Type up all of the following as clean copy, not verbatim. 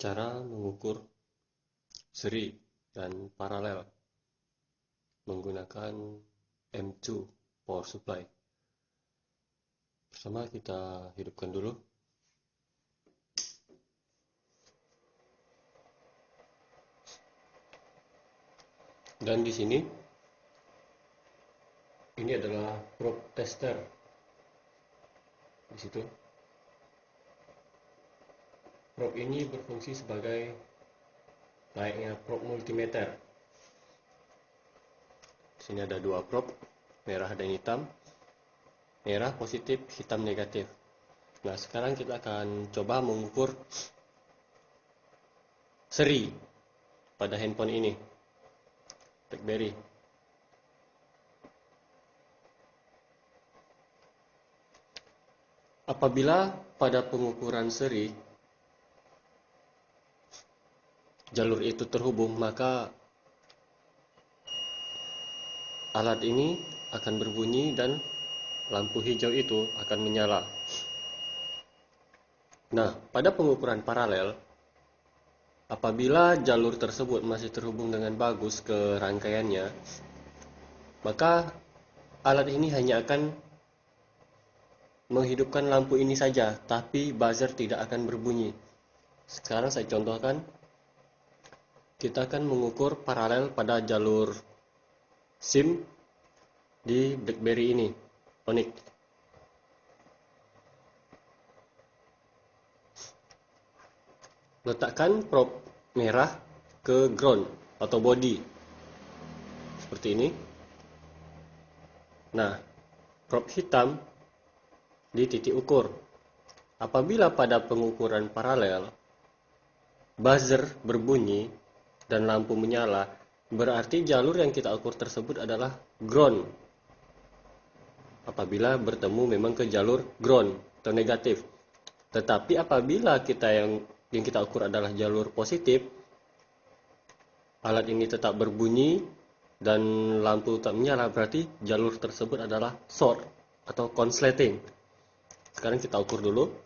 Cara mengukur seri dan paralel menggunakan M2 power supply. Pertama kita hidupkan dulu. Dan di sini ini adalah probe tester. Di situ probe ini berfungsi sebagai layaknya probe multimeter. Di sini ada dua probe, merah dan hitam. Merah positif, hitam negatif. Nah, sekarang kita akan coba mengukur seri pada handphone ini, BlackBerry. Apabila pada pengukuran seri jalur itu terhubung, maka alat ini akan berbunyi dan lampu hijau itu akan menyala. Nah, pada pengukuran paralel, apabila jalur tersebut masih terhubung dengan bagus ke rangkaiannya, maka alat ini hanya akan menghidupkan lampu ini saja, tapi buzzer tidak akan berbunyi. Sekarang saya contohkan. Kita akan mengukur paralel pada jalur SIM di BlackBerry ini, Onyx. Letakkan probe merah ke ground atau body, seperti ini. Nah, probe hitam di titik ukur. Apabila pada pengukuran paralel buzzer berbunyi dan lampu menyala, berarti jalur yang kita ukur tersebut adalah ground. Apabila bertemu memang ke jalur ground atau negatif. Tetapi apabila yang kita ukur adalah jalur positif, alat ini tetap berbunyi dan lampu tetap menyala, berarti jalur tersebut adalah short atau consulating. Sekarang kita ukur dulu.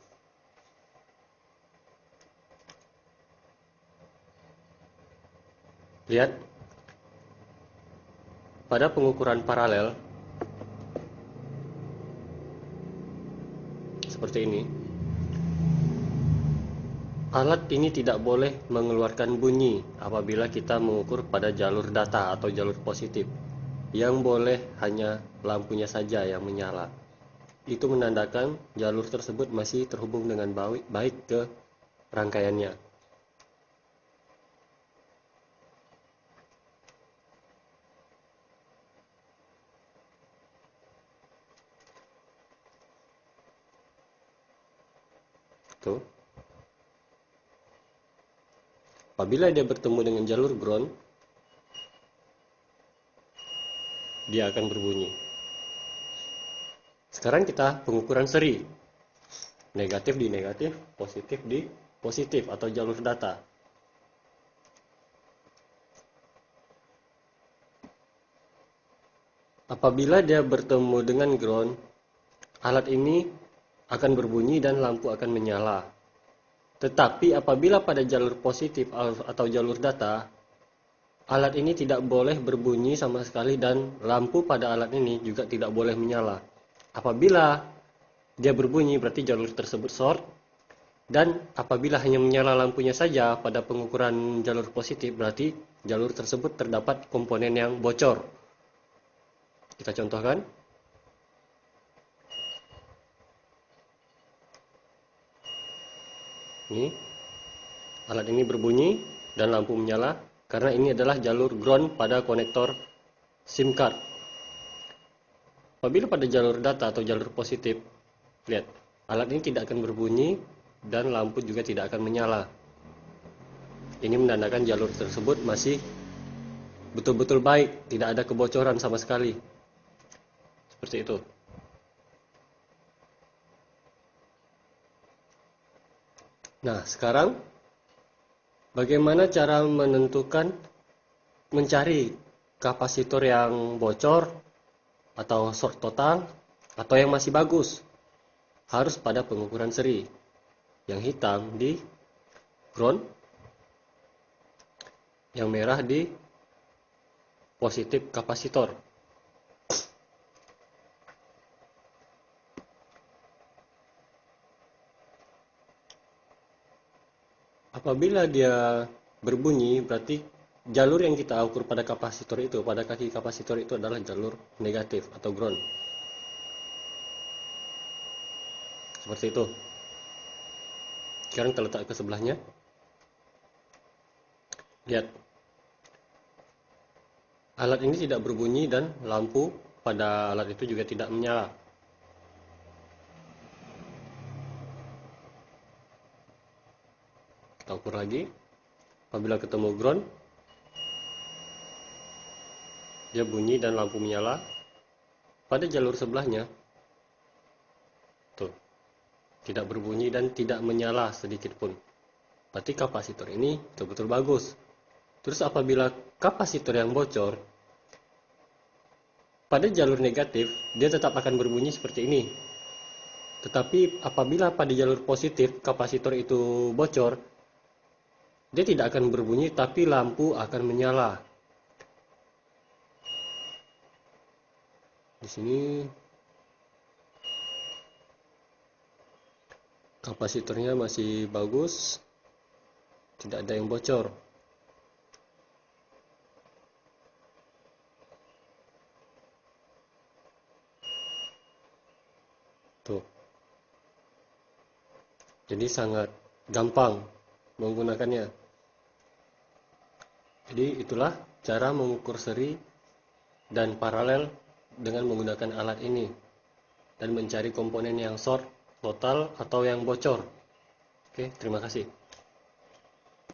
Lihat, pada pengukuran paralel seperti ini, alat ini tidak boleh mengeluarkan bunyi apabila kita mengukur pada jalur data atau jalur positif. Yang boleh hanya lampunya saja yang menyala. Itu menandakan jalur tersebut masih terhubung dengan baik ke rangkaiannya. Tuh. Apabila dia bertemu dengan jalur ground, dia akan berbunyi. Sekarang kita pengukuran seri. Negatif di negatif, positif di positif atau jalur data. Apabila dia bertemu dengan ground, alat ini akan berbunyi dan lampu akan menyala. Tetapi apabila pada jalur positif atau jalur data, alat ini tidak boleh berbunyi sama sekali dan lampu pada alat ini juga tidak boleh menyala. Apabila dia berbunyi berarti jalur tersebut short, dan apabila hanya menyala lampunya saja pada pengukuran jalur positif berarti jalur tersebut terdapat komponen yang bocor. Kita contohkan. Ini alat ini berbunyi dan lampu menyala karena ini adalah jalur ground pada konektor SIM card. Apabila pada jalur data atau jalur positif, lihat, alat ini tidak akan berbunyi dan lampu juga tidak akan menyala. Ini menandakan jalur tersebut masih betul-betul baik, tidak ada kebocoran sama sekali. Seperti itu. Nah, sekarang bagaimana cara mencari kapasitor yang bocor atau short total atau yang masih bagus? Harus pada pengukuran seri. Yang hitam di ground, yang merah di positif kapasitor. Apabila dia berbunyi, berarti jalur yang kita ukur pada kapasitor itu, pada kaki kapasitor itu adalah jalur negatif atau ground. Seperti itu. Sekarang kita letak ke sebelahnya. Lihat. Alat ini tidak berbunyi dan lampu pada alat itu juga tidak menyala. Kita ukur lagi. Apabila ketemu ground, dia bunyi dan lampu menyala. Pada jalur sebelahnya, tuh, tidak berbunyi dan tidak menyala sedikit pun. Berarti kapasitor ini betul-betul bagus. Terus apabila kapasitor yang bocor, pada jalur negatif, dia tetap akan berbunyi seperti ini. Tetapi apabila pada jalur positif, kapasitor itu bocor, dia tidak akan berbunyi, tapi lampu akan menyala. Di sini kapasitornya masih bagus, tidak ada yang bocor. Tuh. Jadi sangat gampang menggunakannya. Jadi itulah cara mengukur seri dan paralel dengan menggunakan alat ini dan mencari komponen yang short, total, atau yang bocor. Oke, terima kasih.